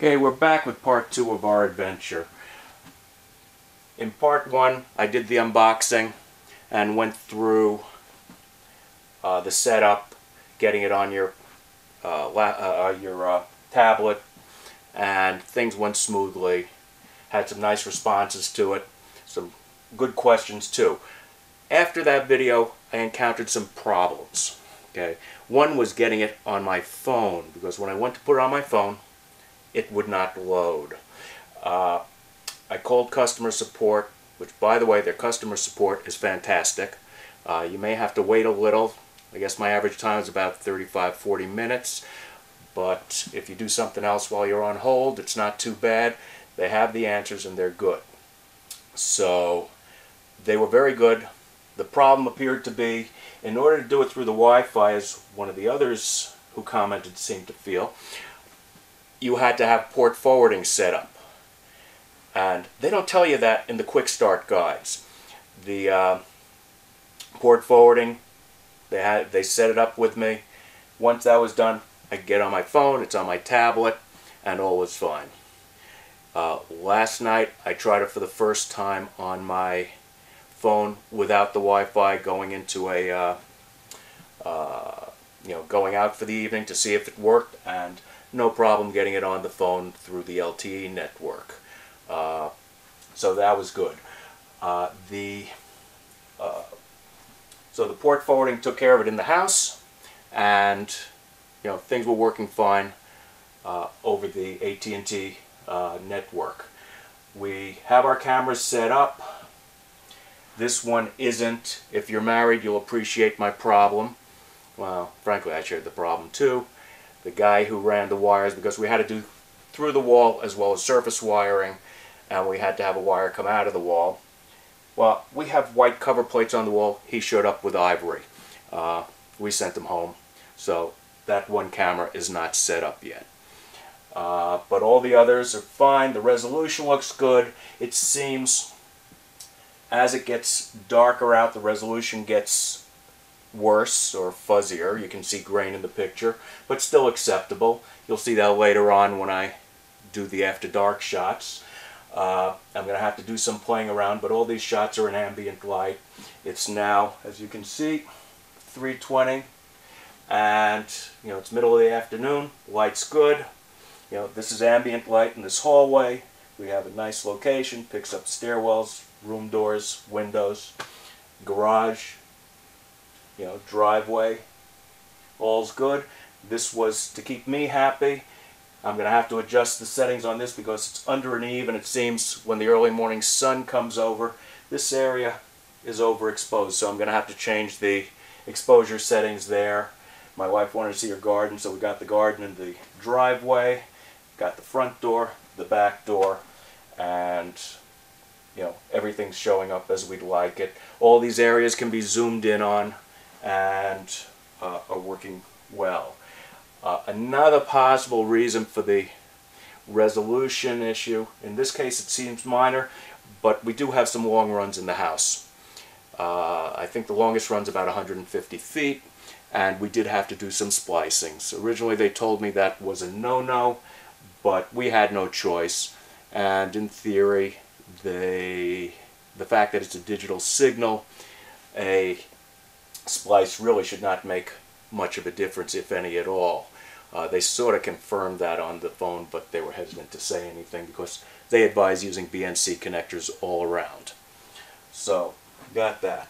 Okay, we're back with part 2 of our adventure. In part 1, I did the unboxing and went through the setup, getting it on your tablet, and things went smoothly. Had some nice responses to it, some good questions too. After that video, I encountered some problems. Okay, one was getting it on my phone, because when I went to put it on my phone, it would not load. I called customer support, which, by the way, their customer support is fantastic. You may have to wait a little. I guess my average time is about 35-40 minutes, but if you do something else while you're on hold, it's not too bad. They have the answers and they're good. So they were very good. The problem appeared to be, in order to do it through the Wi-Fi, as one of the others who commented seemed to feel, you had to have port forwarding set up. And they don't tell you that in the quick start guides. The port forwarding, they set it up with me. Once that was done, I could get on my phone, it's on my tablet, and all was fine. Last night I tried it for the first time on my phone without the Wi-Fi, going into a going out for the evening to see if it worked, and no problem getting it on the phone through the LTE network. So that was good. So the port forwarding took care of it in the house, and things were working fine over the AT&T network. We have our cameras set up. This one isn't. If you're married, you'll appreciate my problem. Well, frankly, I shared the problem too. The guy who ran the wires, because we had to do through the wall as well as surface wiring, and we had to have a wire come out of the wall. Well, we have white cover plates on the wall. He showed up with ivory. We sent him home. So that one camera is not set up yet. But all the others are fine. The resolution looks good. It seems as it gets darker out, the resolution gets worse or fuzzier. You can see grain in the picture, but still acceptable. You'll see that later on when I do the after dark shots. I'm going to have to do some playing around, but all these shots are in ambient light. It's now, as you can see, 3:20, and it's middle of the afternoon. Light's good. This is ambient light in this hallway. We have a nice location. Picks up stairwells, room doors, windows, garage, driveway. All's good. This was to keep me happy. I'm going to have to adjust the settings on this because it's under an eave, and it seems when the early morning sun comes over, this area is overexposed. So I'm going to have to change the exposure settings there. My wife wanted to see her garden, so we got the garden in the driveway, got the front door, the back door, and everything's showing up as we'd like it. All these areas can be zoomed in on and are working well. Another possible reason for the resolution issue, in this case it seems minor, but we do have some long runs in the house. I think the longest run's about 150 feet, and we did have to do some splicing. So originally they told me that was a no-no, but we had no choice, and in theory the fact that it's a digital signal, a splice really should not make much of a difference, if any at all. They sort of confirmed that on the phone, but they were hesitant to say anything because they advise using BNC connectors all around. So, got that.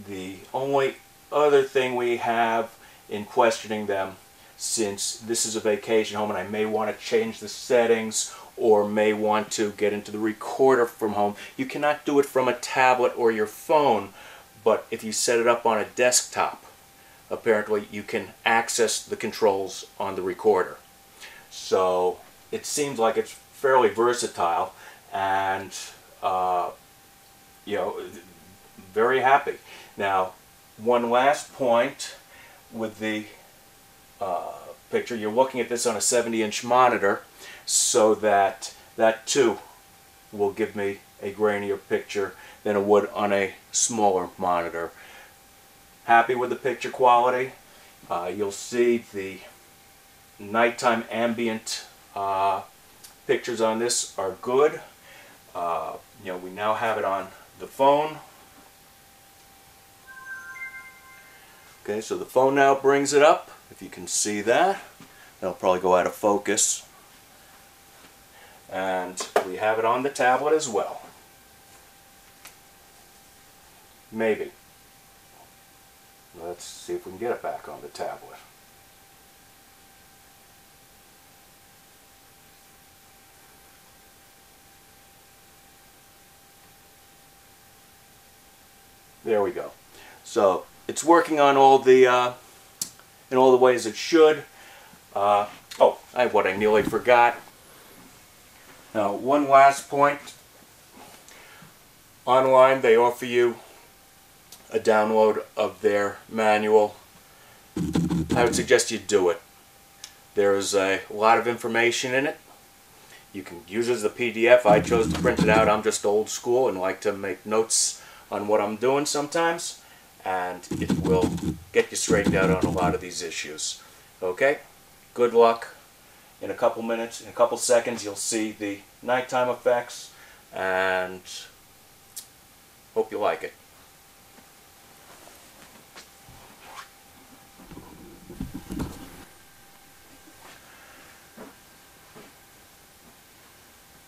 The only other thing we have in questioning them, since this is a vacation home and I may want to change the settings or may want to get into the recorder from home, you cannot do it from a tablet or your phone, but if you set it up on a desktop, apparently you can access the controls on the recorder. So it seems like it's fairly versatile, and very happy. Now, one last point with the picture, you're looking at this on a 70-inch monitor, so that too will give me a grainier picture than it would on a smaller monitor. Happy with the picture quality. You'll see the nighttime ambient pictures on this are good. We now have it on the phone. Okay, so the phone now brings it up, if you can see that. That'll probably go out of focus. And we have it on the tablet as well. Maybe. Let's see if we can get it back on the tablet. There we go. So it's working on all the in all the ways it should. What I nearly forgot. Now, one last point. Online, they offer you a download of their manual. I would suggest you do it. There is a lot of information in it. You can use it as a PDF. I chose to print it out. I'm just old school and like to make notes on what I'm doing sometimes, and it will get you straightened out on a lot of these issues. Okay? Good luck. In a couple minutes, in a couple seconds, you'll see the nighttime effects, and hope you like it.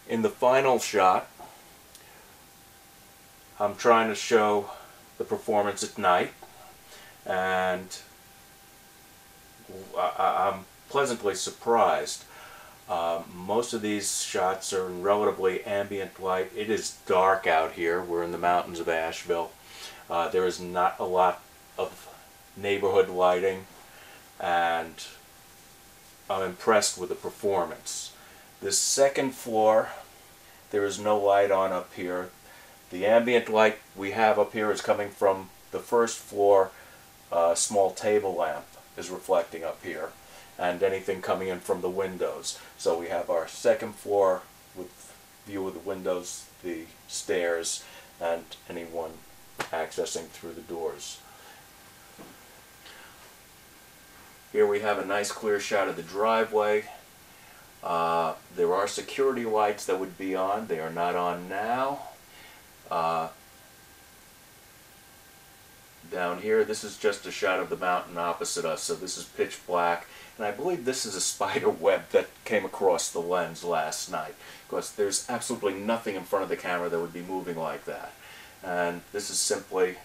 In the final shot, I'm trying to show the performance at night, and I'm pleasantly surprised. Most of these shots are in relatively ambient light. It is dark out here. We're in the mountains of Asheville. There is not a lot of neighborhood lighting, and I'm impressed with the performance. This second floor, there is no light on up here. The ambient light we have up here is coming from the first floor. A small table lamp is reflecting up here, and anything coming in from the windows. So we have our second floor with view of the windows, the stairs, and anyone accessing through the doors. Here we have a nice clear shot of the driveway. There are security lights that would be on. They are not on now. Down here, this is just a shot of the mountain opposite us, so this is pitch black. And I believe this is a spider web that came across the lens last night, because there's absolutely nothing in front of the camera that would be moving like that. And this is simply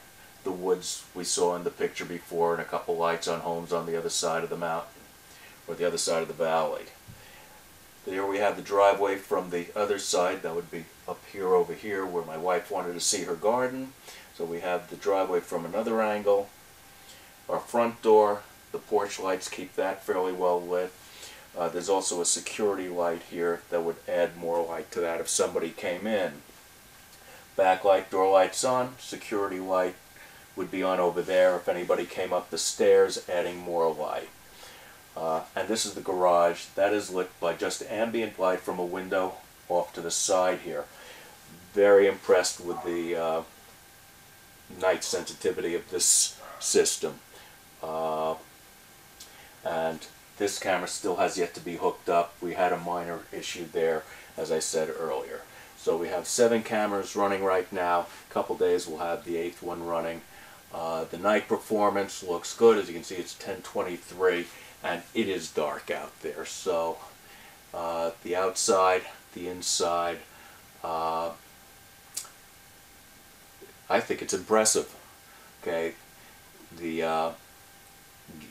the woods we saw in the picture before, and a couple lights on homes on the other side of the mountain, or the other side of the valley. There we have the driveway from the other side. That would be up here over here where my wife wanted to see her garden. So we have the driveway from another angle. Our front door, the porch lights keep that fairly well lit. There's also a security light here that would add more light to that if somebody came in. Backlight, door lights on, security light would be on over there if anybody came up the stairs, adding more light. And this is the garage. That is lit by just ambient light from a window off to the side here. Very impressed with the night sensitivity of this system. And this camera still has yet to be hooked up. We had a minor issue there, as I said earlier. So we have 7 cameras running right now. A couple days we'll have the 8th one running. The night performance looks good. As you can see, it's 1023. And it is dark out there, so the outside, the inside, I think it's impressive. Okay,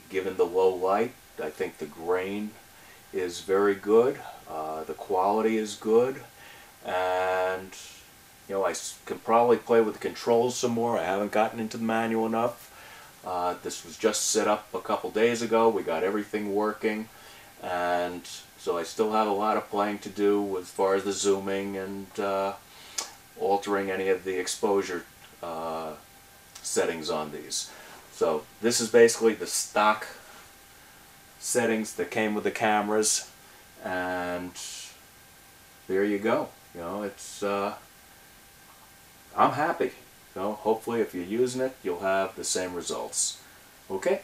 given the low light, I think the grain is very good. The quality is good, and I can probably play with the controls some more. I haven't gotten into the manual enough. This was just set up a couple days ago. We got everything working, and so I still have a lot of playing to do as far as the zooming and altering any of the exposure settings on these. So this is basically the stock settings that came with the cameras, and there you go. It's I'm happy. Hopefully if you're using it, you'll have the same results. Okay?